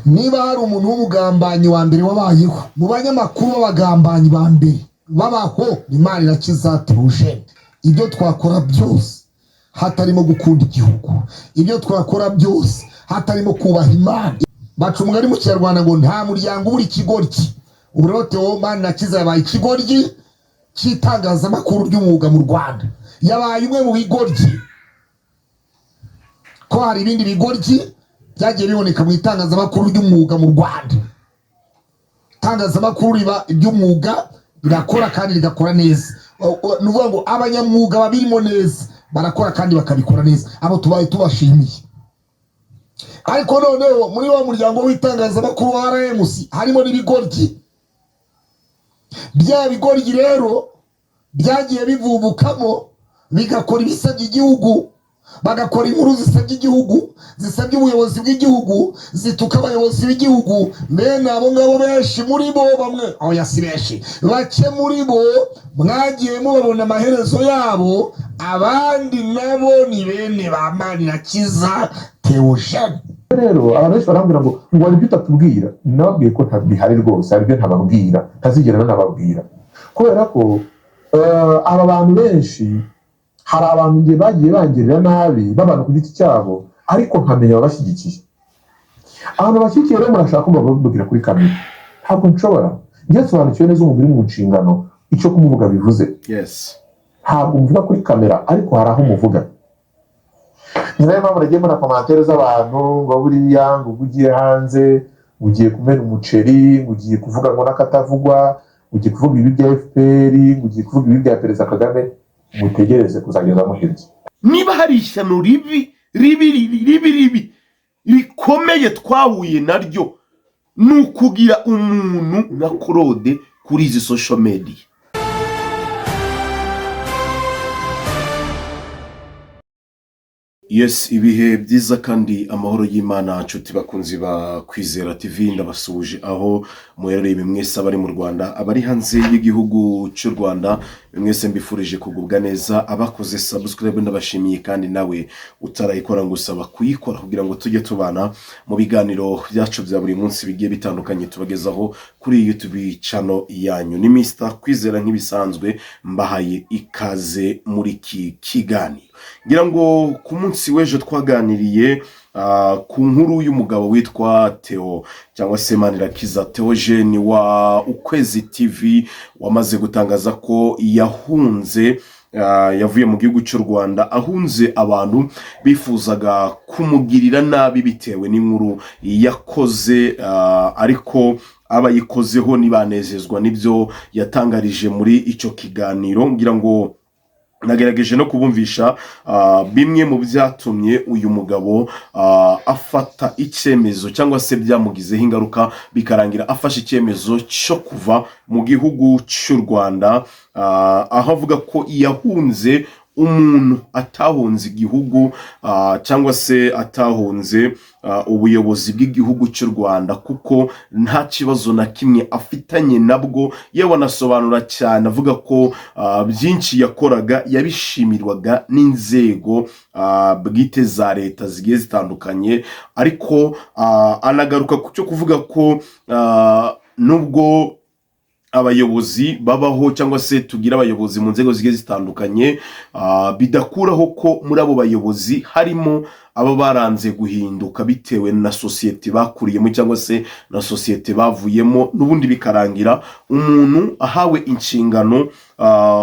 niba hari umuntu w'umugambanyi wa mbere wabayeho mu banyamakuru b'abagambanyi ba mbere babaho, Imana irakiza Theogene. Ibyo twakora byose hatarimo gukunda igihugu, ibyo twakora byose hatarimo kubaha Imana. Baca umugani mu Kinyarwanda ngo nta muryango ubura ikigoryi. Ubu rero Theogene Irakiza yabaye ikigoryi cy'itangazamakuru ry'umwuga mu Rwanda, yabaye umwe mu bigoryi. Ko hari ibindi bigoryi byagiye biboneka mu itangazamakuru ry'umwuga mu Rwanda. Itangazamakuru riba iby'umwuga, rirakora kandi rigakora neza. Nuvuga ngo abanyamwuga babirimo neza barakora kandi bakabikora neza, abo tubaye tubashimiye. Ariko noneho muri wa muryango w'itangazamakuru wa RMC harimo n'ibigoryi. Bya bigoryi rero byagiye bivubukamo bigakora ibisabye igihugu, bagakora inkuru zisabye igihugu, zisabye ubuyobozi bw'igihugu, zituka abayobozi b'igihugu. Bene abo ngabo benshi muri bo, bamwe oya si benshi, bake muri bo mwagiye mubabona amaherezo yabo. Abandi nabo ni bene ba Manirakiza Theogene. Rero abantu benshi barambwira ngo wari ibyo utatubwira. Nababwiye ko ntabihari rwose, aribyo ntababwira, ntazigera nababwira, kubera ko aba bantu benshi hari abantu ngiye bagiye bangirira nabi babana ku giti cyabo, ariko nkamenya ababashyigikiye. Abantu bashyigikiye rero murashaka ko bababwira kuri kamera, ntabwo nshobora. Njye nsobanukiwe neza umubiri mu nshingano icyo kumuvuga bivuze. Yes. Ntabwo muvuga kuri kamera, ariko hari aho muvuga. Ni nayo mpamvu nagiye mbona komantere z'abantu ngo buriya ngo ugiye hanze ugiye kumena umuceri, ugiye kuvuga ngo n'akatavugwa, ugiye kuvuga ibi bya FPR, ugiye kuvuga ibi bya Perezida Kagame. Mutegereze kuzageza muhirye. Niba hari ishyano ribi rikomeye twahuye naryo, ni ukugira umuntu nka Claude kuri izi social media. Yes, ibihe byiza kandi amahoro y'Imana nshuti bakunzi ba Kwizera TV, ndabasuje aho muherereye mwese, abari mu Rwanda, abari hanze y'igihugu cy'u Rwanda, mwese mbifurije kugubwa neza. Abakoze subscribe ndabashimiye, kandi nawe utarayikora ngusaba kuyikora kugira ngo tujye tubana mu biganiro byacu bya buri munsi bigiye bitandukanye tubagezaho kuri YouTube channel yanyu. Ni Mr Kwizera nk'ibisanzwe, mbahaye ikaze muri iki kiganiro. Ngira ngo ku munsi w'ejo twaganiriye ku nkuru y'umugabo witwa Theo cyangwa se Manirakiza Theogene wa Ukwezi TV, wamaze gutangaza ko yahunze, yavuye mu gihugu cy'u Rwanda, ahunze abantu bifuzaga kumugirira nabi bitewe n'inkuru yakoze, ariko abayikozeho nibanezezwa nibyo yatangarije muri icyo kiganiro. Ngira ngo nagerageje no kubumvisha bimwe mu byatumye uyu mugabo afata icyemezo cyangwa se byamugizeho ingaruka bikarangira afashe icyemezo cyo kuva mu gihugu cy'u Rwanda, aho avuga ko yahunze umuntu atahunze igihugu cyangwa se atahunze ubuyobozi bw'igihugu cy'u Rwanda, kuko nta kibazo na kimwe afitanye nabwo. Yewe anasobanura cyane avuga ko byinshi yakoraga yabishimirwaga n'inzego bwite za leta zigiye zitandukanye, ariko anagaruka ku cyo kuvuga ko nubwo abayobozi babaho cyangwa se tugira abayobozi mu nzego zigiye zitandukanye, bidakuraho ko muri abo bayobozi harimo aba baranze guhinduka bitewe na sosiyete bakuriyemo cyangwa se na sosiyete bavuyemo, n'ubundi bikarangira umuntu ahawe inshingano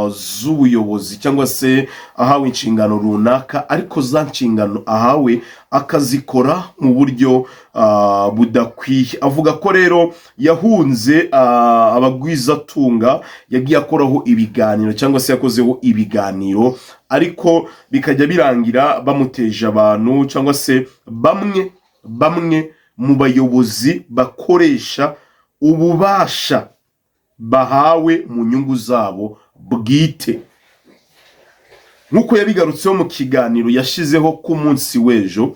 z'ubuyobozi cyangwa se ahawe inshingano runaka, ariko za nshingano ahawe akazikora mu buryo budakwiye. Avuga ko rero yahunze abagwizatunga, yagiye akoraho ibiganiro cyangwa se yakozeho ibiganiro, ariko bikajya birangira bamuteje abantu cyangwa se bamwe mu bayobozi bakoresha ububasha bahawe mu nyungu zabo bwite. Nkuko yabigarutseho mu kiganiro yashizeho ku munsi w'ejo,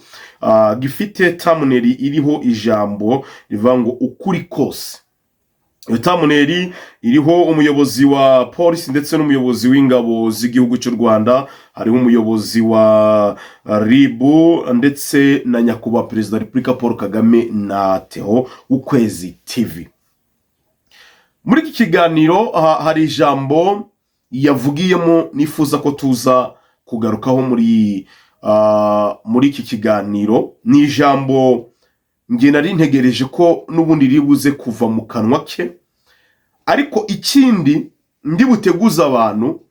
gifite thumbnail iriho ijambo rivuga ngo ukuri kose. Tamuneri iriho umuyobozi wa polisi ndetse n'umuyobozi w'ingabo z'igihugu cy'u Rwanda, hariho umuyobozi wa ribu ndetse na nyakubahwa perezida wa repubulika Paul Kagame na Theo Ukwezi TV. Muri iki kiganiro hari ijambo yavugiyemo nifuza ko tuza kugarukaho muri iki kiganiro. Ni ijambo nge nari ntegereje ko n'ubundi ribuze kuva mu kanwa ke, ariko ikindi ndi buteguza abantu,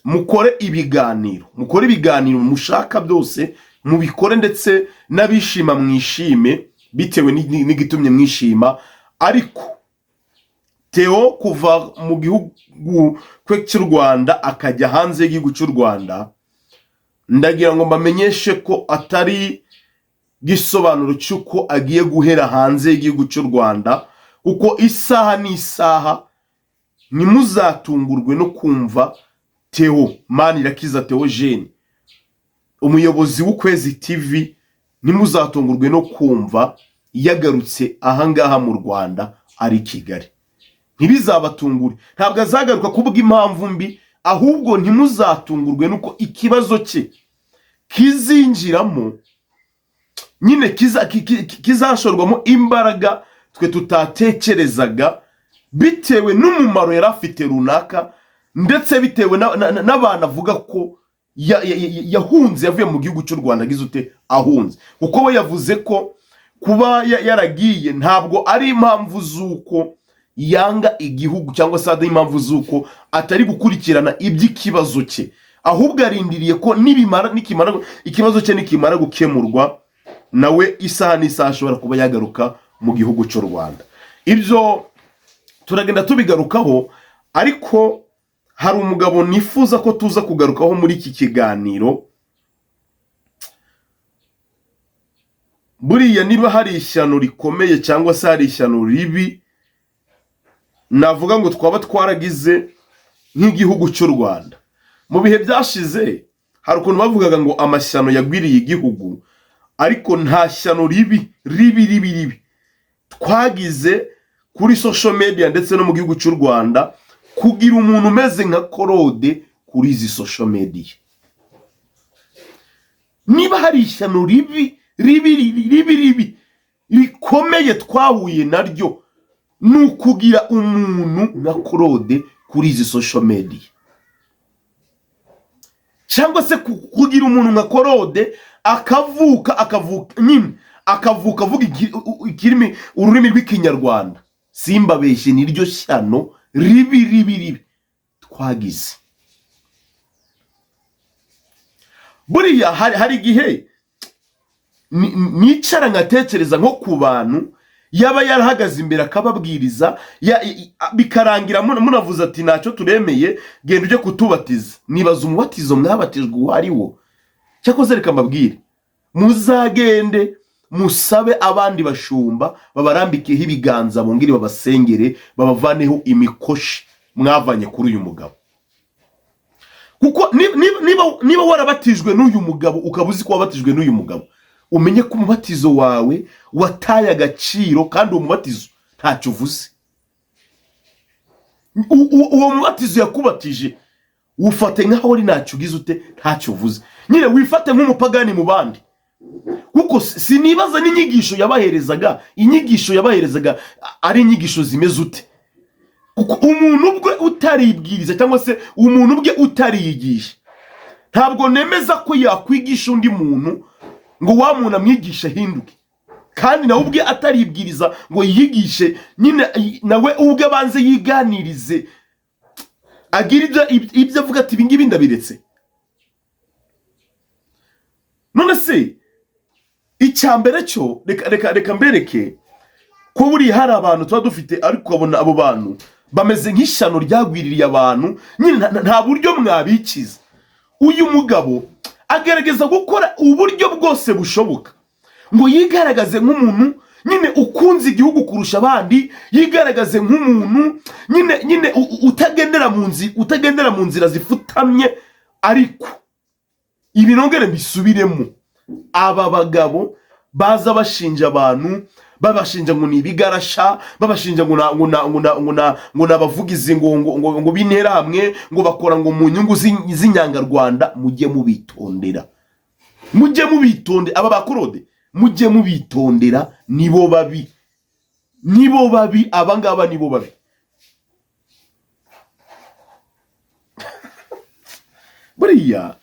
mukore ibiganiro mushaka byose mubikore, ndetse n'abishima mwishime bitewe n'igitumye mwishima. Ariko Theo kuva mu gihugu cy'u Rwanda akajya hanze y'igihugu cy'u Rwanda, ndagira ngo mbamenyeshe ko atari gisobanuro cy'uko agiye guhera hanze y'igihugu cy'u Rwanda, uko isaha n'isaha nimuzatungurwe no kumva Theo Manirakiza Theogene, umuyobozi w'Ukwezi TV, nimuzatungurwe no kumva yagarutse ahangaha mu Rwanda ari Kigali. Ntibizabatungure, ntabwo azagaruka kubwa impamvu mbi, ahubwo ntimuzatungurwe nuko ikibazo cye kizinjiramo, nyine kizashorwamo imbaraga twe tutatekerezaga, bitewe n'umumaro yari afite runaka, ndetse bitewe n'abantu avuga ko yahunze, yavuye mu gihugu cy'u Rwanda agizute ahunze. Kuko we yavuze ko kuba yaragiye ntabwo ari impamvu z'uko yanga igihugu, cyangwa se ari impamvu z'uko atari gukurikirana iby'ikibazo cye, ahubwo arindiriye ko ikibazo cye nikimara gukemurwa, nawe isaha n'isaha ashobora kuba yagaruka mu gihugu cy'u Rwanda. Ibyo turagenda tubigarukaho, ariko hari umugabo nifuza ko tuza kugarukaho muri iki kiganiro. Buriya niba hari ishyano rikomeye cyangwa se hari ishyano ribi navuga ngo twaba twaragize nk'igihugu cy'u Rwanda, mu bihe byashize hari ukuntu bavugaga ngo amashyano yagwiriye igihugu, ariko nta shyano ribi twagize kuri social media ndetse no mu gihugu cy'u Rwanda kugira umuntu umeze nka Claude kuri izi social media. Niba hari ishyano ribi rikomeye twahuye naryo, ni ukugira umuntu nka Claude kuri izi social media, cyangwa se kugira umuntu nka Claude akavuka avuga ururimi rw'ikinyarwanda. Simbabeshye, niryo shyano ribi twagize. Buriya hari igihe nicara ngatekereza nko ku bantu yaba yarahagaze imbere akababwiriza, bikarangira munavuze ati ntacyo turemeye, genda ujye kutubatiza. Nibaza umubatizo mwabatijwe uwo ari wo. Cyakoze reka mbabwire, muzagende musabe abandi bashumba babarambikeho ibiganza, bongere babasengere, babavaneho imikoshi mwavanye kuri uyu mugabo. Kuko niba warabatijwe n'uyu mugabo, ukaba uzi ko wabatijwe n'uyu mugabo, umenye ko umubatizo wawe wataye agaciro, kandi uwo mubatizo ntacyo uvuze. Uwo mubatizo yakubatije ufate nkaho ari ntacyo ugize ute, ntacyo uvuze. Nyine wifate nk'umupagani mu bandi, kuko sinibaza n'inyigisho yabaherezaga ari inyigisho zimeze ute. Kuko umuntu ubwe utaribwiriza, cyangwa se umuntu ubwe utariyigisha, ntabwo nemeza ko yakwigisha undi muntu ngo wa muntu amwigishe hinduke, kandi nawe ubwe ataribwiriza ngo yigishe. Nyine nawe ubwe abanze yiganirize, agira ibyo avuga ati ibingibi ndabiretse. None se icyambere cyo reka mbereke ko buri hari abantu tuba dufite, ariko abona abo bantu bameze nk'ishyano ryagwiririye abantu, nyine nta buryo mwabikiza. Uyu mugabo agerageza gukora uburyo bwose bushoboka ngo yigaragaze nk'umuntu nyine ukunze igihugu kurusha abandi, yigaragaze nk'umuntu nyine utagendera mu nzira zifutamye. Ariko ibi nongere mbisubiremo, aba bagabo baza bashinja abantu, babashinja ngo ni ibigarasha, babashinja ngo nabavugizi ngo bintera hamwe, ngo bakora ngo mu nyungu z'inyangarwanda. Mujye mubitondera, aba bakorode mujye mubitondera, nibo babi, abangaba nibo babi. Buriya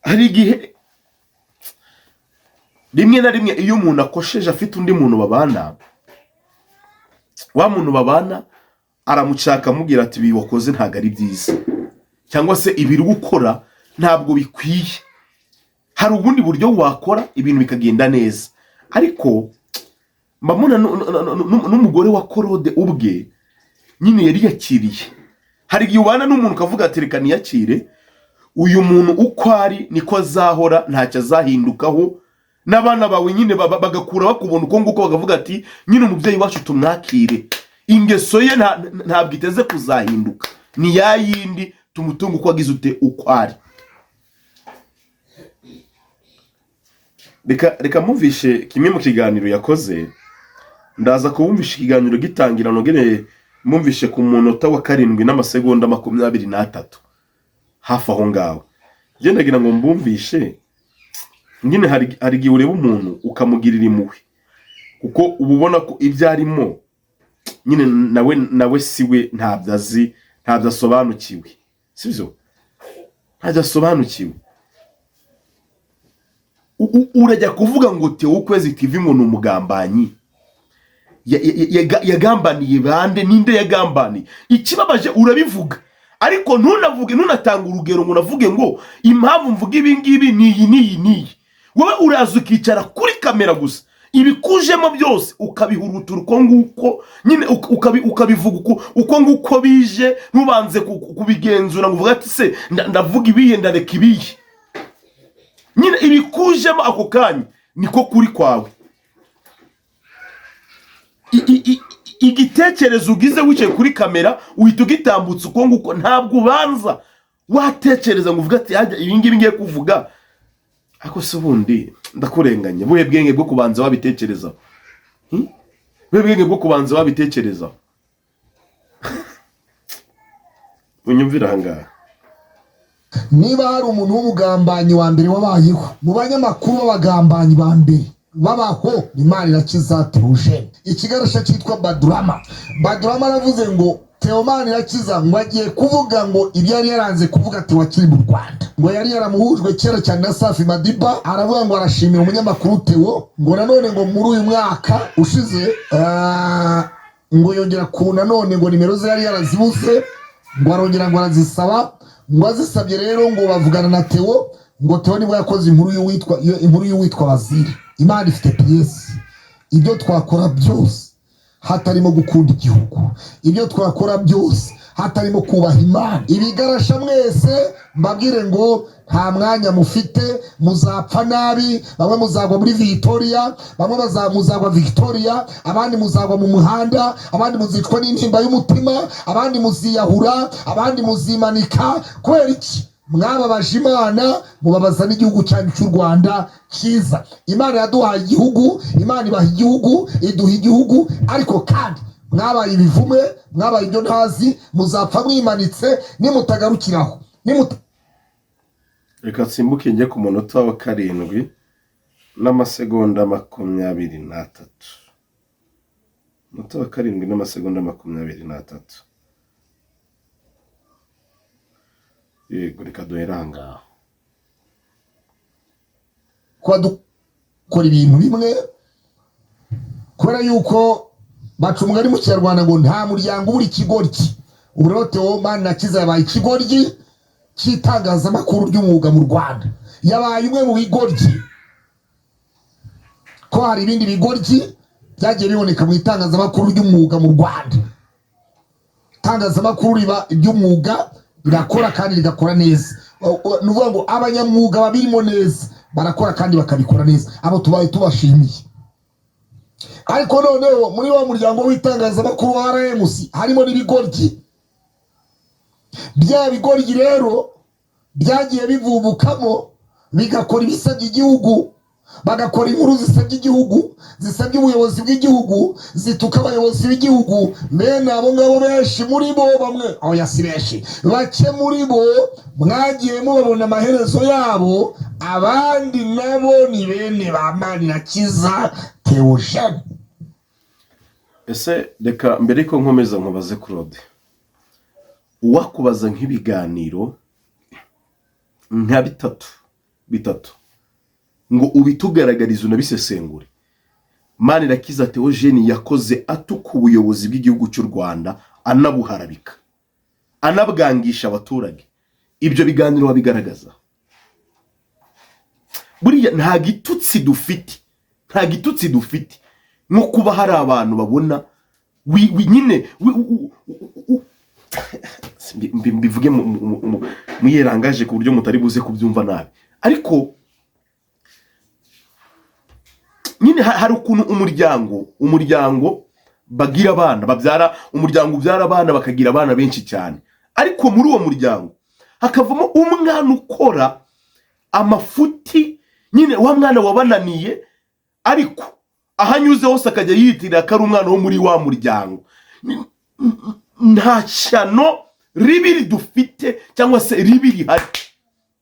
hari igihe rimwe na rimwe iyo umuntu akosheje afite undi muntu babana, wa muntu babana aramushaka amubwira ati ibi wakoze ntabwo ari byiza, cyangwa se ibiri gukora ntabwo bikwiye, hari ubundi buryo wakora ibintu bikagenda neza. Ariko mbamuna n'umugore wa Korode ubwe nyine yari yakiriye. Hari igihe ubana n'umuntu ukavuga ati reka niyakire, uyu muntu uko ari niko azahora, ntacyo azahindukaho, n'abana bawe nyine bagakura bakubona uko nguko, bakavuga ati nyine umubyeyi wacu tumwakire, ingeso ye ntabwo iteze kuzahinduka, ni ya yindi, tumutunga uko agize ute uko ari. Reka mumvishe kimwe mu kiganiro yakoze, ndaza kubumvisha ikiganiro gitangira, nogere mumvishe ku munota wa 7 n'amasegonda 23 hafi aho ngaho. Gendagira ngo mbumvishe nyine hari gihe ureba umuntu ukamugirira impuhwe, kuko ububona ko ibyo arimo nyine nawe siwe ntabyo asobanukiwe, sibyo? Ntabyo asobanukiwe. Urajya kuvuga ngo Theo Ukwezi TV ngo umugambanyi, yagambaniye bande? Ninde yagambaniye? Ikibabaje urabivuga, ariko ntunatanga urugero ngo unavuge ngo impamvu mvuga ibi ngibi niyi. Wowe uraza ukicara kuri kamera gusa, ibikujemo byose ukabihurutura uko nguko nyine, ukabivuga uko nguko bije, ntubanze kubigenzura ngo uvuga ati se ndavuga ibihe ndareka ibihe. Nyine ibikujemo ako kanya niko kuri kwawe. Igitekerezo ugize wicaye kuri kamera uhita ugitambutsa uko nguko, ntabwo ubanza watekereza ngo uvuga ati hajya ibi ngibi ngiye kuvuga. Ako se ubundi ndakurenganya, buhe bwenge bwo kubanza wabitekereza? Buhe bwenge bwo kubanza wabitekereza? Unyumvira hangaha. Niba hari umuntu w'umugambanyi wa mbere wabayeho mu banyamakuru b'abagambanyi ba mbere babaho, Imana irakiza Theogene. Ikigarasha cyitwa Badurama aravuze ngo Theomani irakiza ngo agiye kuvuga ngo ibyo yari yaranze kuvuga ati wakiri mu Rwanda, ngo yari yaramuhujwe kera cyane na Safi Madiba. Aravuga ngo arashimira umunyamakuru Theo, ngo nanone ngo muri uyu mwaka ushize ngo yongera ku nanone ngo nimero ze yari yarazibuze, ngo arongera ngo arazisaba, ngo azisabye rero ngo bavugana na Theo, ngo Theo nibwo yakoze inkuru y'uwitwa Bazili. Imana ifite piyesi. Ibyo twakora byose hatarimo gukunda igihugu, ibyo twakora byose hatarimo kubaha Imana, ibigarasha mwese mbabwire ngo nta mwanya mufite, muzapfa nabi. Bamwe muzagwa muri Victoria, bamwe muzagwa Victoria, abandi muzagwa mu muhanda, abandi muzicwa n'intimba y'umutima, abandi muziyahura, abandi muzimanika. Kubera iki? Mwababaje Imana, mubabaza n'igihugu cyanyu cy'u Rwanda cyiza. Imana yaduhaye igihugu, Imana ibaha igihugu, iduha igihugu, ariko kandi mwabaye ibivume, mwabaye ibyo ntazi, muzapfa mwimanitse nimutagarukiraho. Reka simbuke njye ku munota wa 7 n'amasegonda 23. Munota wa 7 n'amasegonda 23. Yego, reka duheranga kwa dukora ibintu bimwe, kubera yuko baca umugani mu Kinyarwanda ngo nta muryango ubura ikigoryi. Ubu rero Theomani Irakiza yabaye ikigoryi cy'itangazamakuru ry'umwuga mu Rwanda, yabaye umwe mu bigoryi. Ko hari ibindi bigoryi byagiye biboneka mu itangazamakuru ry'umwuga mu Rwanda. Itangazamakuru riba iry'umwuga, rirakora kandi rigakora neza. Nuvuga ngo abanyamwuga babirimo neza barakora kandi bakabikora neza, abo tubaye tubashimiye. Ariko noneho muri wa muryango w'itangazamakuru wa RMC harimo n'ibigoryi. Bya bigoryi rero byagiye bivubukamo bigakora ibisabye igihugu, bagakora inkuru zisebya igihugu, zisebya ubuyobozi bw'igihugu, zituka abayobozi b'igihugu. Bene abo ngabo benshi muri bo, bamwe oya si benshi, bake muri bo mwagiye mubabona amaherezo yabo. Abandi nabo ni bene ba Manirakiza Theogene. ese reka mbere ko nkomeza nkubaze Claude, uwakubaza nk'ibiganiro nka bitatu ngo ubitugaragarize unabisesengure, Manirakiza Theogene yakoze atuka ubuyobozi bw'igihugu cy'u Rwanda, anabuharabika, anabwangisha abaturage, ibyo biganiro wabigaragaza? Buriya nta gitutsi dufite nko kuba hari abantu babona nyine mbivuge muyerangaje ku buryo mutari buze kubyumva nabi, ariko nyine hari ukuntu umuryango bagira abana, babyara umuryango ubyara abana bakagira abana benshi cyane, ariko muri uwo muryango hakavamo umwana ukora amafuti, nyine wa mwana wabananiye, ariko ahanyuze hose akajya yiyitirira ko ari umwana wo muri wa muryango. Nta cyano ribiri dufite cyangwa se ribiri hari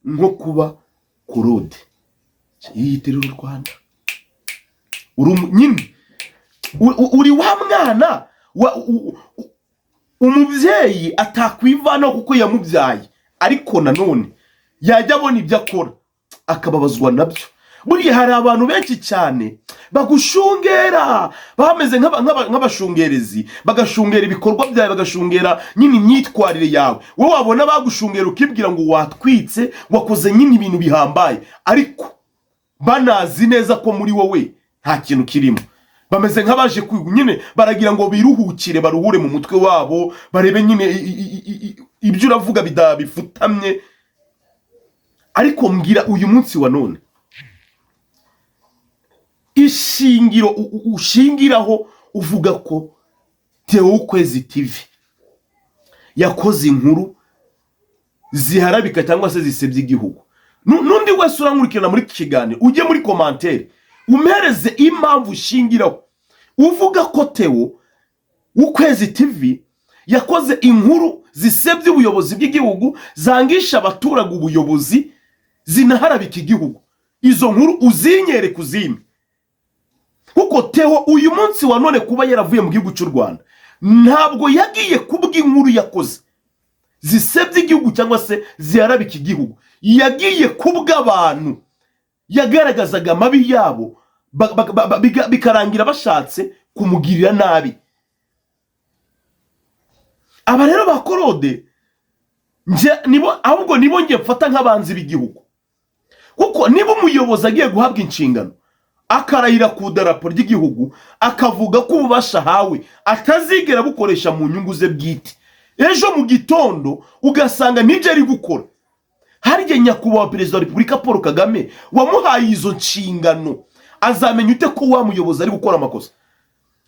nko kuba Claude yiyitirira u Rwanda. Nyine uri wa mwana umubyeyi atakwivanaho kuko yamubyaye, ariko nanone yajya abona ibyo akora akababazwa nabyo. Buriya hari abantu benshi cyane bagushungera, bameze nk'abashungerezi, bagashungera ibikorwa byawe, bagashungera nyine imyitwarire yawe. Wowe wabona bagushungera ukibwira ngo watwitse, wakoze nyine ibintu bihambaye, ariko banazi neza ko muri wowe nta kintu kirimo. Bameze nk'abaje kwiga, nyine baragira ngo biruhukire, baruhure mu mutwe wabo, barebe nyine ibyo uravuga bifutamye. Ariko mbwira uyu munsi wa none, ishingiro ushingiraho uvuga ko Theo Ukwezi TV yakoze inkuru ziharabika cyangwa se zisebya igihugu. Nundi wese urankurikirana muri kiganiro, ujye muri commentaire umpereze impamvu ushingiraho uvuga ko Theo Ukwezi TV yakoze inkuru zisebya ubuyobozi bw'igihugu, zangisha abaturage ubuyobozi, zinaharabika igihugu. Izo nkuru uzinyere kuzime, kuko Theo uyu munsi wa none kuba yaravuye mu gihugu cy'u Rwanda, ntabwo yagiye kubw'inkuru yakoze zisebya igihugu cyangwa se ziharabika igihugu. Yagiye kubw'abantu yagaragazaga amabi yabo, bikarangira bashatse kumugirira nabi. Aba rero ba Claude ahubwo nibo ngiye mfata nk'abanzi b'igihugu, kuko niba umuyobozi agiye guhabwa inshingano akarahira ku darapo ry'igihugu, akavuga ko ububasha hawe atazigera bukoresha mu nyungu ze bwite, ejo mu gitondo ugasanga nibyo ari gukora. Harya nyakubahwa perezida wa Repubulika Paul Kagame wamuhaye izo nshingano, azamenya ute ko wa muyobozi ari gukora amakosa?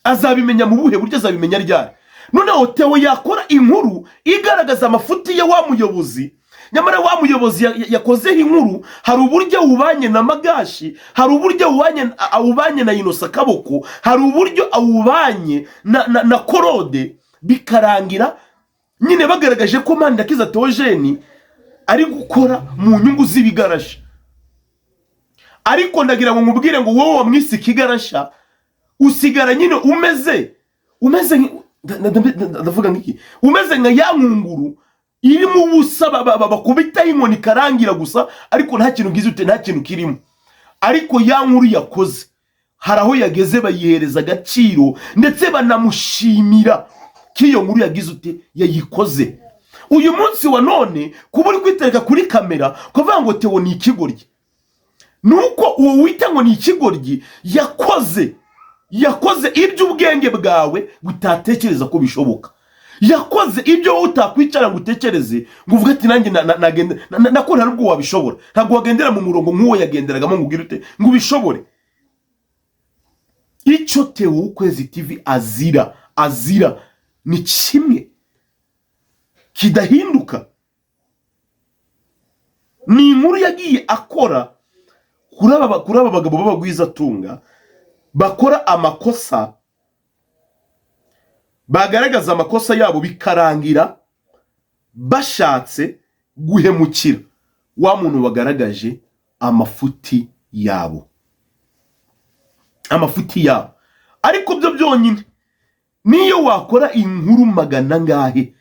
Azabimenya mu buhe buryo? Azabimenya ryari? Noneho Theo yakora inkuru igaragaza amafuti ya wa muyobozi, nyamara wa muyobozi yakozeho inkuru, hari uburyo awubanye na Magashi, hari uburyo awubanye na Innocent Kaboko, hari uburyo awubanye na Claude, bikarangira nyine bagaragaje ko Manirakiza Theogene ari gukora mu nyungu z'ibigarasha. Ariko ndagira ngo nkubwire ngo wowe wamwise ikigarasha, usigara nyine umeze ndavuga ngiki, umeze nka ya nkunguru iri mu busa bakubitaho inkoni karangira gusa, ariko nta kintu gize ute, nta kintu kirimo. Ariko ya nkuru yakoze hari aho yageze bayihereza agaciro, ndetse banamushimira ko iyo nkuru yagize ute, yayikoze. Uyu munsi wa none kuba uri kwitereka kuri kamera kuvuga ngo Theo ni ikigoryi, nuko uwo wita ngo ni ikigoryi yakoze ibyo ubwenge bwawe butatekereza ko bishoboka. Yakoze ibyo wowe utakwicara ngo utekereze ngo uvuge ati nanjye nako nta nubwo wabishobora. Ntabwo wagendera mu murongo nk'uwo yagenderagamo ngo ugire ute ngo ubishobore. Icyo Theo Ukwezi TV azira ni kimwe kidahinduka, ni inkuru yagiye akora kuri aba bagabo b'abagwizatunga bakora amakosa, bagaragaza amakosa yabo bikarangira bashatse guhemukira wa muntu wagaragaje amafuti yabo, ariko byo byonyine niyo wakora inkuru magana ngahe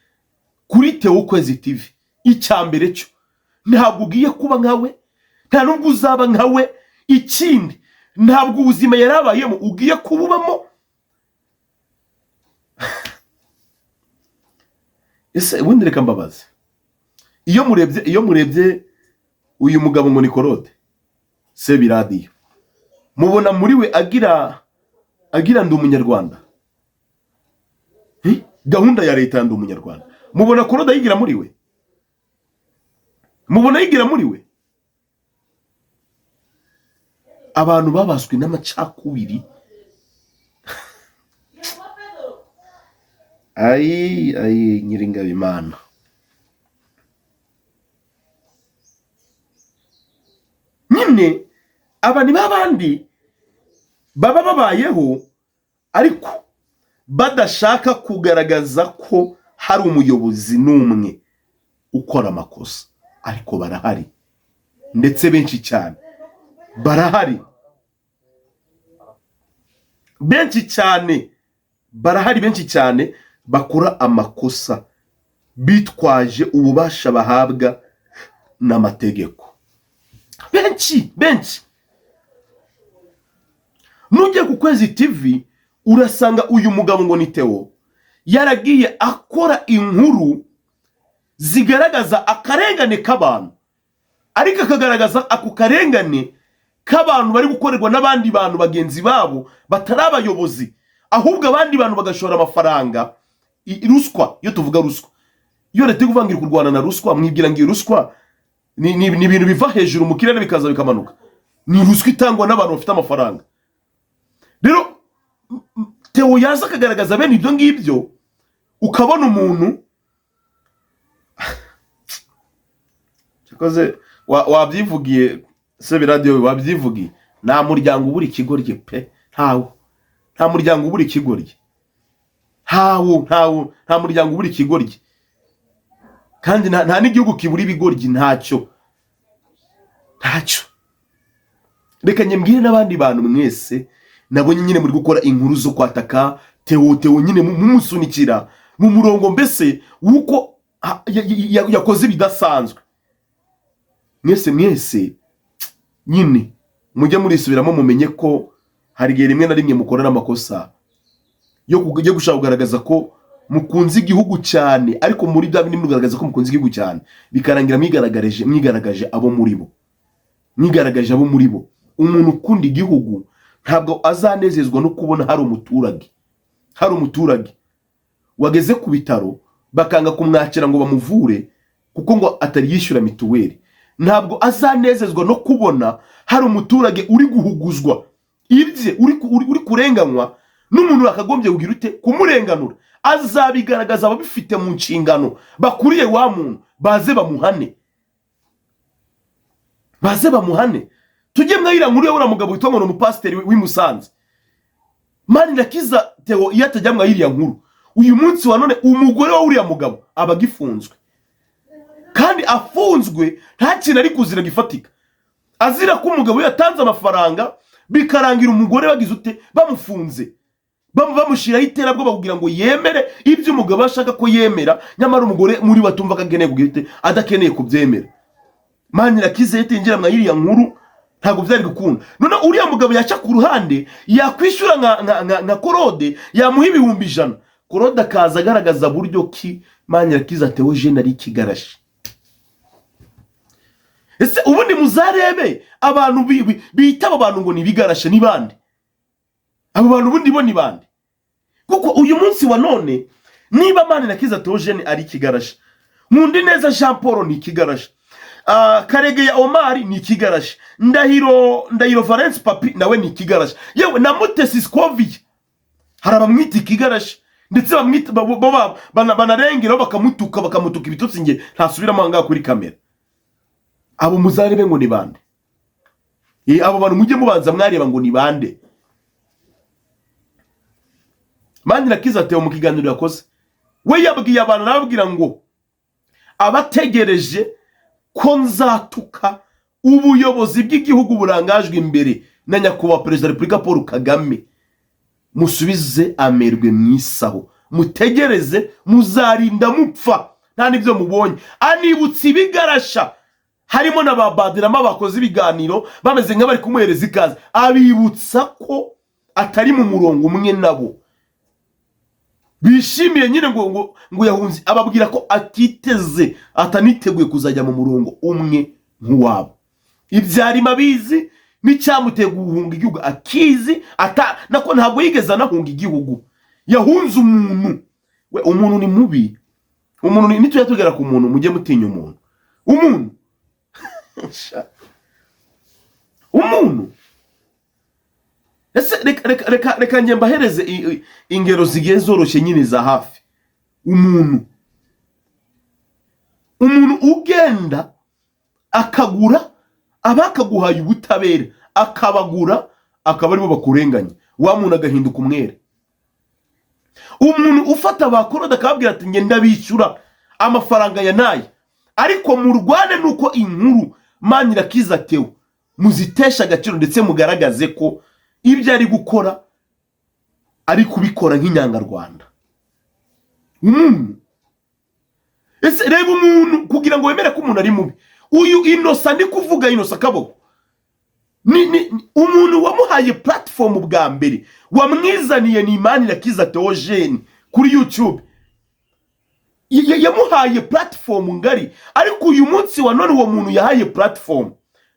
kuri Theo Kwezi TV, icyambere cyo ntabwo ugiye kuba nkawe, nta nubwo uzaba nkawe, ikindi ntabwo ubuzima yarabayemo ugiye kububamo. Ese ubundi reka mbabaze, iyo murebye uyu mugabo ngo ni Claude Sebiradiyo, mubona muri we agira ndi umunyarwanda, gahunda ya leta ndi umunyarwanda, mubona Claude yigira muri we? Mubona yigira muri we? Abantu babaswe n'amacakubiri, ayi Nyiringabimana. Nyine aba ni babandi baba babayeho ariko badashaka kugaragaza ko hari umuyobozi n'umwe ukora amakosa, ariko barahari ndetse benshi cyane, barahari benshi cyane bakora amakosa bitwaje ububasha bahabwa n'amategeko. Benshi nujye ku Kwezi TV urasanga uyu mugabo ngo ni Theo yaragiye akora inkuru zigaragaza akarengane k'abantu, ariko akagaragaza ako karengane k'abantu bari gukorerwa n'abandi bantu bagenzi babo batari abayobozi, ahubwo abandi bantu bagashora amafaranga. Ruswa, iyo tuvuga ruswa, iyo leta ikuvangira kurwana na ruswa, mwibwira ngo ruswa ni ibintu biva hejuru mu kirere bikaza bikamanuka. Ni ruswa itangwa n'abantu bafite amafaranga. Rero Theo yaza akagaragaza bene ibyo ngibyo, ukabona umuntu cyakoze wabyivugiye Sebiradiyo, wabyivugiye, nta muryango ubura ikigoryi pe, nta muryango ubura ikigoryi, nta muryango ubura ikigoryi, kandi nta n'igihugu kibura ibigoryi, ntacyo. Reka nyembwire n'abandi bantu mwese nabonye nyine muri gukora inkuru zo kwataka Theo nyine mumusunikira mu murongo mbese wuko yakoze bidasanzwe. Mwese nyine mujye murisubiramo, mumenye ko hari igihe rimwe na rimwe mukorera amakosa yo gushaka kugaragaza ko mukunze igihugu cyane, ariko muri bya bindi mugaragaza ko mukunze igihugu cyane bikarangira mwigaragaje abo muri bo. Umuntu ukunda igihugu ntabwo azanezezwa no kubona hari umuturage wageze ku bitaro bakanga kumwakira ngo bamuvure kuko ngo atari yishyura mituweli. Ntabwo azanezezwa no kubona hari umuturage uri guhuguzwa ibye, uri kurenganywa n'umuntu akagombye kugira ute kumurenganura. Azabigaragaza ababifite mu nshingano bakuriye wa muntu, baze bamuhane. Tujye mwahira nkuru y'ura mugabo witwa ngo umupasiteri w'imusanze, Manirakiza Theo. Iyo atajya mwahiriya nkuru, uyu munsi wa none umugore wa uriya mugabo abagifunzwe, kandi afunzwe nta kintu ari kuzira gifatika, azira ko umugabo yatanze amafaranga bikarangira umugore bagize ute bamufunze, bamushiraho iterabwoba kugira ngo yemere ibyo umugabo ashaka ko yemera, nyamara umugore muri batumva kageneye kugira ute adakeneye kubyemera. Manirakiza yatinjira mwahiriya nkuru ntabwo byari gukunda. None uriya mugabo yaca ku ruhande yakwishyura nka Claude, yamuha 100,000. Claude akaza agaragaza buryo ki Manirakiza Theo ari ikigarashi. Ese ubundi muzarebe abantu bita abo bantu ngo ni bigarashe ni bande? Abo bantu ubundi bo ni bande? Kuko uyu munsi wa none niba Manirakiza Theo ari ikigarashi, Nkundineza Jean Paul ni ikigarashi, Karegeya Omar ni ikigarashi, Ndahiro Valence Papi nawe ni ikigarashi, yewe na Mutesi Scovia hari abamwita ikigarashi, ndetse bamwita banarengera bakamutuka ibitutsi nge ntasubiramo ngaha kuri kamera. Abo muzarebe ngo ni bande? abo bantu mujye mubanza mwareba ngo ni bande. Manirakiza Theo mu kiganiro yakoze we yabwiye abantu arababwira ngo abategereje ko nzatuka ubuyobozi bw'igihugu burangajwe imbere na nyakubahwa Perezida wa Repubulika Paul Kagame, musubize amerwe mwisaho, mutegereze muzarinda mupfa nta nibyo mubonye. Anibutse ibigarasha harimo n'ababadirama bakoze ibiganiro bameze nk'abari kumuhereza ikaze, abibutsa ko atari mu murongo umwe nabo, bishimiye nyine ngo yahunze, ababwira ko atiteze ataniteguye kuzajya mu murongo umwe nk'uwabo. Ibyarima bizi n'icyamuteye guhunga igihugu akizi, nako ntabwo yigeze anahunga igihugu, yahunze umuntu. We umuntu ni mubi, umuntu nitujya tugera ku muntu mujye mutinya umuntu. Umuntu ese reka njye mbahereze ingero zigiye zoroshye nyine za hafi. Umuntu ugenda akagura abakaguhaye ubutabera, akabagura, akaba aribo bakurenganya, wa muntu agahinduka umwere. Umuntu ufata bakoroda akababwira ati nge ndabishyura amafaranga ya naye, ariko mu Rwanda nuko inkuru Manirakiza Theo muzitesha agaciro ndetse mugaragaze ko ibyo ari gukora ari kubikora nk'inyangarwanda. Ese reba umuntu kugira ngo wemere ko umuntu ari mubi. Uyu Innocent ndi kuvuga Innocent Kaboko ni umuntu wamuhaye platform bwa mbere, wamwizaniye ni Manirakiza Theogene kuri YouTube, yamuhaye platform ngari, ariko uyu munsi wa none uwo muntu yahaye platform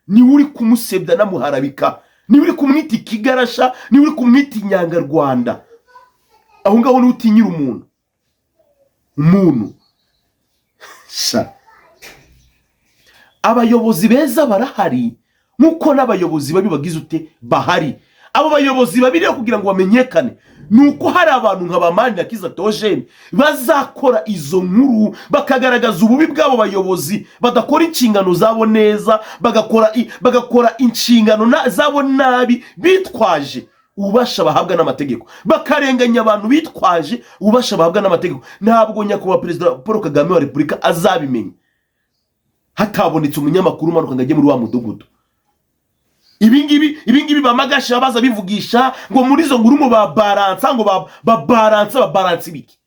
ni uri kumusebya namuharabika, ni uri kumwita ikigarasha, ni uri kumwita inyangarwanda. Aho ngaho ni utinyira umuntu sha. Abayobozi beza barahari nkuko n'abayobozi babi bagize ute bahari. Abo bayobozi babiri kugira ngo bamenyekane nuko hari abantu nka Manirakiza Theogene bazakora izo nkuru bakagaragaza ububi bw'abo bayobozi, badakora inshingano zabo neza, bagakora inshingano zabo nabi, bitwaje ububasha bahabwa n'amategeko, bakarenganya abantu bitwaje ububasha bahabwa n'amategeko. Ntabwo nyakubahwa Perezida Paul Kagame wa Repubulika azabimenya hatabonetse umunyamakuru umanuka ngo ajye muri wa mudugudu. Ibingibi bamagasha baza bivugisha ngo muri zo nkuru mu babaransa, ngo babaransa ibiki.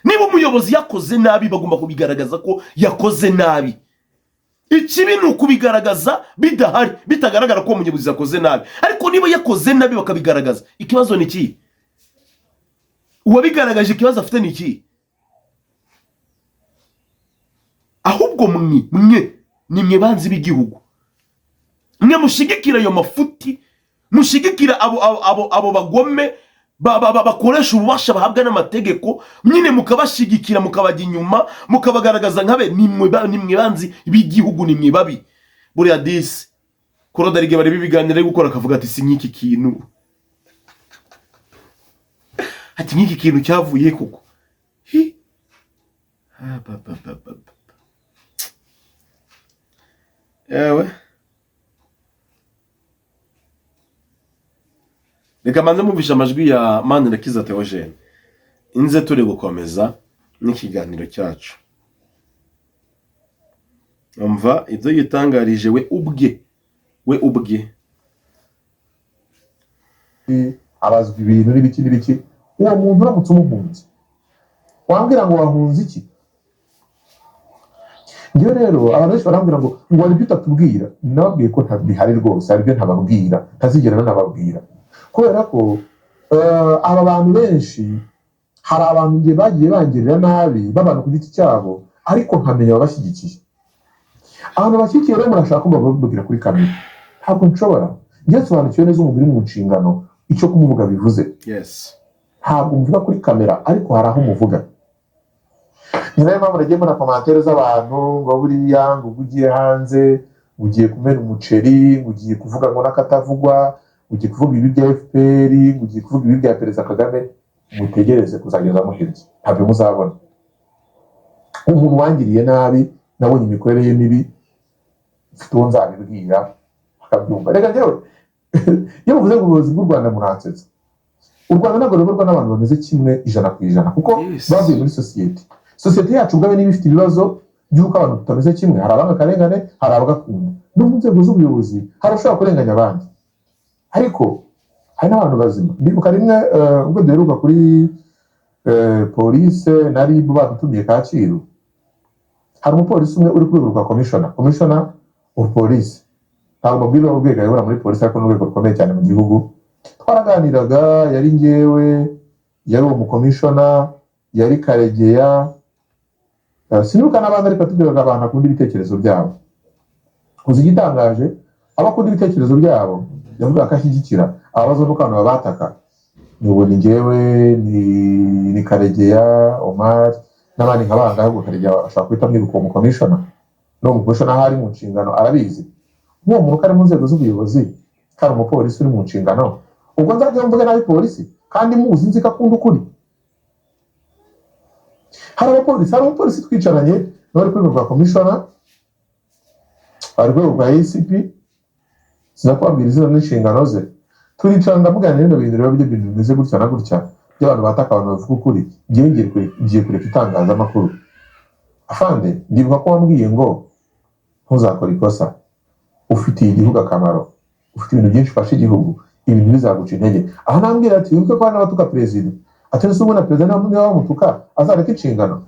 Niba umuyobozi yakoze nabi bagomba kubigaragaza ko yakoze nabi. Ikibi ni ukubigaragaza bidahari, bitagaragara ko umuyobozi yakoze nabi. Ariko niba yakoze nabi bakabigaragaza, ikibazo ni iki? Uwabigaragaje ikibazo afite ni iki? Ahubwo mwe banzi b'igihugu, mwe mushigikira ayo mafuti, mushigikira abo bagome bakoresha ububasha bahabwa n'amategeko, nyine mukabashigikira, mukabajya inyuma, mukabagaragaza nkabe nimwe banzi b'igihugu, nimwe babi. Buriya disi Korodarige bari bibiganira ari gukora akavuga ati si nk'iki kintu, ati nk'iki kintu cyavuye koko. Ewe reka manze mubisha amajwi ya Manirakiza Theogene, inze turi gukomeza n'ikiganiro cyacu. Umva ibyo yitangarije we ubwe abazwa ibintu n'ibiki. Uwo muntu uramutse umuhunze wambwira ngo wahunze iki? Ngiyo rero abantu benshi barambwira ngo wari ibyo utatubwira. Nababwiye ko ntabihari rwose, aribyo ntababwira, ntazigera nanababwira, kubera ko aba bantu benshi, hari abantu ngiye bagiye bangirira nabi babana ku giti cyabo, ariko nkamenya ababashyigikiye. Abantu bashyigikiye rero murashaka ko bababwira kuri kamera, ntabwo nshobora. Ngiye sobanukiwe neza umubiri mu nshingano icyo kumuvuga bivuze. Yes. Ntabwo mvuga kuri kamera, ariko hari aho muvuga. Ni nayo mpamvu nagiye mbona komantere z'abantu ngo buriya ngo ugiye hanze, ugiye kumena umuceri, ugiye kuvuga ngo n'akatavugwa, ugiye kuvuga ibi bya FPR, ugiye kuvuga ibi bya Perezida Kagame. Mutegereze kuzageza muhirye, ntabyo muzabona. Umuntu wangiriye nabi, nabonye imikorere ye mibi, mfite uwo nzabibwira akabyumva reka njyewe iyo muvuze ngo ubuyobozi bw'u Rwanda muransetsa u Rwanda ntabwo ruyoborwa n'abantu bameze kimwe 100% kuko bavuye muri sosiyete yacu ubwayo niba ifite ibibazo by'uko abantu tutameze kimwe, hari abanga akarengane, hari abagakunda, no mu nzego z'ubuyobozi hari ushobora kurenganya abandi, ariko hari n'abantu bazima. Ndibuka rimwe ubwo duheruka kuri polise na RIB badutumiye Kacyiru, hari umupolisi umwe uri ku rwego rwa commissioner of police, ntabwo mabwiriza urwego ayobora muri polisi ariko n'urwego rukomeye cyane mu gihugu. Twaraganiraga, yari njyewe, yari umukomishona, yari Karegeya, sinibuka n'abandi, ariko tubwiraga abantu akunda ibitekerezo byabo. Uzi igitangaje, abakunda ibitekerezo byabo yavuga ko ashyigikira ababazo n'uko abantu babataka. N'ubu ni njyewe, ni Karegeya Omar n'abandi nk'abanga, ahubwo Karegeya ashobora guhita amwibuka uwo mukomishona, n'uwo mukomishona aho ari mu nshingano arabizi. Nk'uwo muntu kari mu nzego z'ubuyobozi, kari umupolisi uri mu nshingano, ubwo nzajya mvuge nabi polisi kandi muzi nzi ko akunda ukuri. Hari umupolisi twicaranye n'abari ku rwego rwa commissioner, hari rwego rwa ACP, siza kubabwira izina n'inshingano ze, turicara ndamuganira n'ibintu bintu rero by'ibintu bimeze gutya na gutya by'abantu bataka abantu bavuga ukuri, ngiye kureka itangazamakuru. Afande, ndibuka ko wambwiye ngo ntuzakora ikosa, ufitiye igihugu akamaro, ufite ibintu byinshi ufasha igihugu, ibintu bizaguca intege. Aho nambwira ati wibuke ko hari n'abatuka perezida, ati nese ubona perezida niba bamutuka azareka inshingano.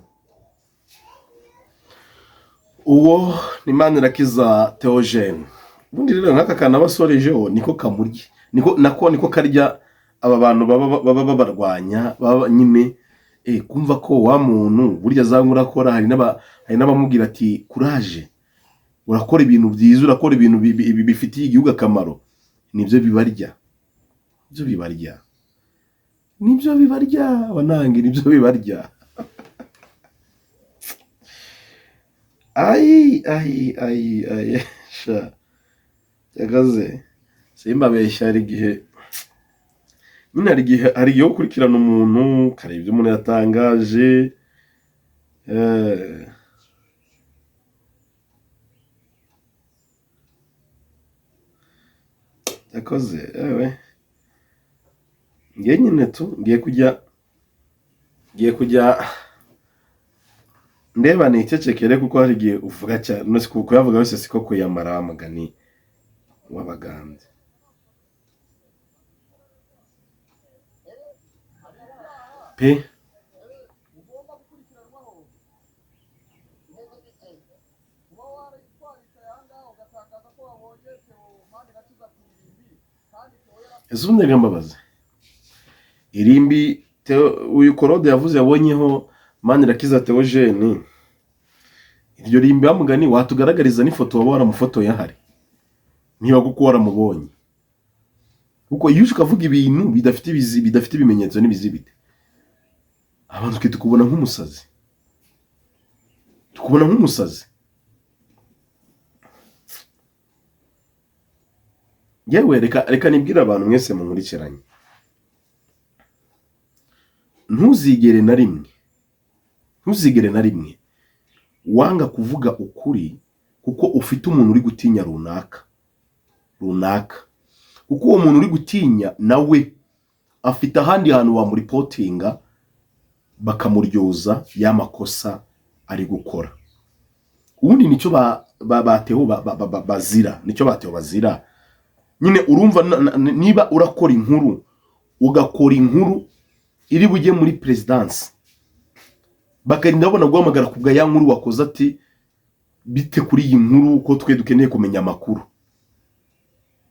Uwo ni Manirakiza Theogene. Ubundi rero nk'aka kana basorejeho niko kamurye, niko karya aba bantu baba babarwanya, baba nyine kumva ko wa muntu burya zangura akora. Hari n'abamubwira ati courage, urakora ibintu byiza, urakora ibintu bifitiye igihugu akamaro. Nibyo bibarya banange, nibyo bibarya. Ai sha yagaze simbabeshya. Hari igihe ukurikirana umuntu kareba ibyo umuntu yatangaje, yakoze ngiye nyine ngiye kujya ndeba nicecekere, kuko hari igihe uvuga cyane kuko yavuga wese siko kuyamara amagani w'abagande. Pe ezundi ngambabaze irimbi uyu Korode yavuze yabonyeho Manirakiza Theogene. Iryo rimbi bamugani watugaragariza n'ifoto waba waramufotoye ahari, niba kuko waramubonye, kuko iyo ukavuga ibintu bidafite ibimenyetso n'ibizibite, abantu twe tukubona nk'umusazi. Yewe reka nibwira abantu mwese munkurikiranye, ntuzigere na rimwe wanga kuvuga ukuri kuko ufite umuntu uri gutinya runaka, kuko uwo muntu uri gutinya nawe afite ahandi hantu wamuripotinga bakamuryoza y'amakosa ari gukora. Ubundi nicyo bateho bazira. Nyine urumva niba urakora inkuru, ugakora inkuru iri bujye muri presidence, bakarinda babona guhamagara kubwa ya nkuru wakoze, ati bite kuri iyi nkuru ko twe dukeneye kumenya amakuru.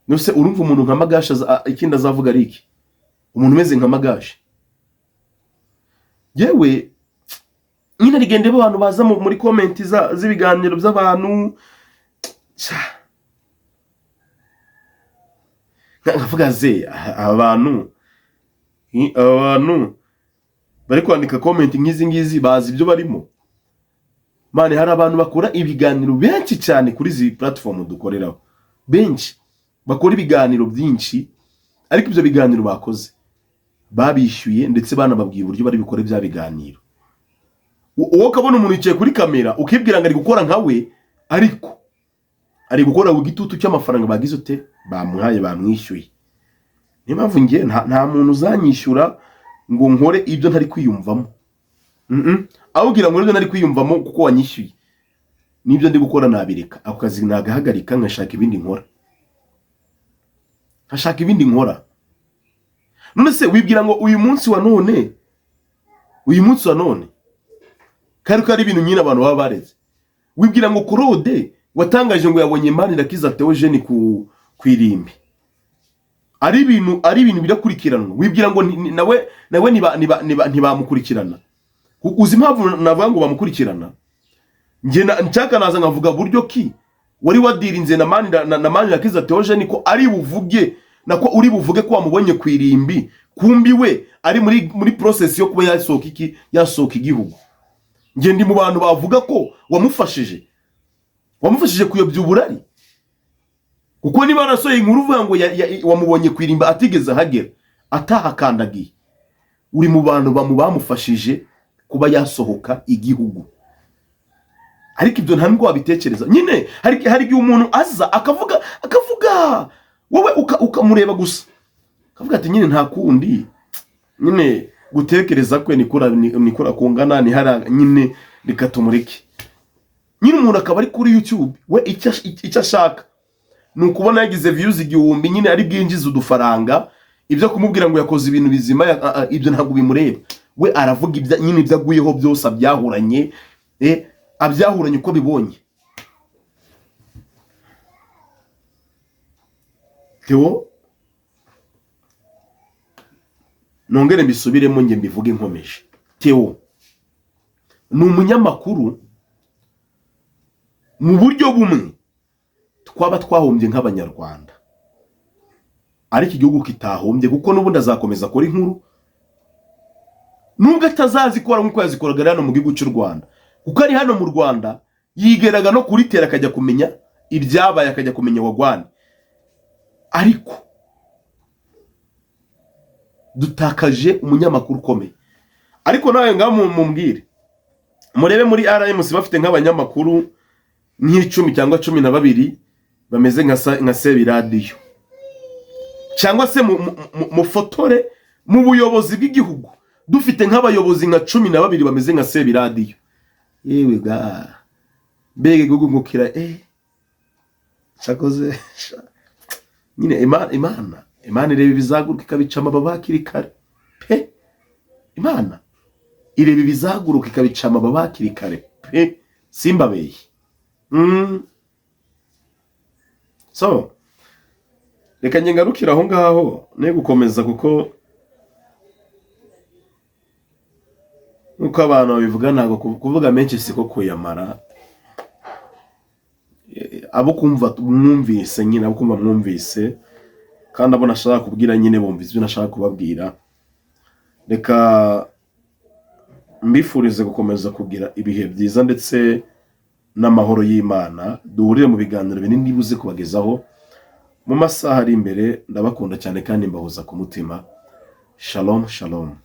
Nose urumva umuntu nka Magasha ikindi azavuga ari iki? Umuntu umeze nka Magasha. Yewe nyine rigende abantu baza muri comment z'ibiganiro by'abantu, nkavuga abantu bari kwandika comment nk'izi ngizi bazi ibyo barimo. Mane hari abantu bakora ibiganiro benshi cyane kuri izi platform dukoreraho, benshi bakora ibiganiro byinshi, ariko ibyo biganiro bakoze babishyuye ndetse banababwiye uburyo bari bikore bya biganiro. Uwo kabona umuntu yicaye kuri kamera ukibwira ngo ari gukora nkawe, ariko ari gukora ku gitutu cy'amafaranga bagize ute bamuhaye bamwishyuye. Niyo mpamvu ngiye nta muntu uzanyishyura ngo nkore ibyo ntari kwiyumvamo. Awugira ngo ibyo ntari kwiyumvamo kuko wanyishyuye nibyo ndi gukora nabireka, ako kazi nagahagarika nkashaka ibindi nkora, none se wibwira ngo uyu munsi wa none kari ibintu nyine abantu baba bareze. Wibwira ngo Claude watangaje ngo yabonye Manirakiza Theogene ku irimbi, ari ibintu birakurikiranwa. Wibwira ngo nawe ntibamukurikirana. Uzi impamvu navuga ngo bamukurikirana? Nge nshaka naza nkavuga buryo ki wari wadirinze na Manirakiza Theogene ko ari buvuge nako uri buvuge ko wamubonye ku irimbi, kumbi we ari muri process yo kuba yasohoka igihugu. Nge ndi mu bantu bavuga ko wamufashije kuyobya uburari, kuko niba arasoye inkuru uvuga ngo wamubonye ku irimbi atigeze ahagera atahakandagiye, uri mu bantu bamufashije kuba yasohoka igihugu. Ariko ibyo nta nubwo wabitekereza. Nyine hari igihe umuntu aza akavuga wowe ukamureba gusa akavuga ati nyine nta kundi, nyine gutekereza kwe nikora kungana ni hara nyine reka tumureke. Nyine umuntu akaba ari kuri YouTube we icyo ashaka ni ukubona yagize views 1000, nyine ari bwinjiza udufaranga. Ibyo kumubwira ngo yakoze ibintu bizima ibyo ntabwo bimureba. We aravuga ibya nyine ibyaguyeho byose abyahuranye abyahuranye uko bibonye. Theo nongere mbisubiremo nge mbivuge nkomeje. Theo ni umunyamakuru mu buryo bumwe twaba twahombye nk'abanyarwanda, ariko igihugu kitahombye kuko n'ubundi azakomeza akora inkuru nubwo atazazikora nk'uko yazikoraga hano mu gihugu cy'u Rwanda, kuko ari hano mu Rwanda yigeraga no kuritera akajya kumenya ibyabaye, akajya kumenya wagwane. Ariko dutakaje umunyamakuru ukomeye. Ariko nawe ngaho mumbwire, murebe muri RMC bafite nk'abanyamakuru nk'icumi cyangwa 12 bameze nka Sebi Radio, cyangwa se mufotore mu buyobozi bw'igihugu dufite nk'abayobozi nka 12 bameze nka Sebi Radio. Yewe ga mbege gugungukira chakoze nyine Imana ireba ibizaguruka ikabicama ababakiri kare pe. Imana ireba ibizaguruka ikabicama ababakiri kare pe, simbabeye. So reka ngarukira aho ngaho ne gukomeza, kuko nuko abantu babivuga ntago kuvuga menshi siko kuyamara. Abo kumva mwumvise nyine, abo kumva mwumvise, kandi abo nashaka kubwira nyine bumvise ibyo nashaka kubabwira. Reka mbifurize gukomeza kugira ibihe byiza ndetse n'amahoro y'Imana. Duhurire mu biganiro binini buze kubagezaho mu masaha ari imbere. Ndabakunda cyane kandi mbahoza ku mutima. Shalom shalom.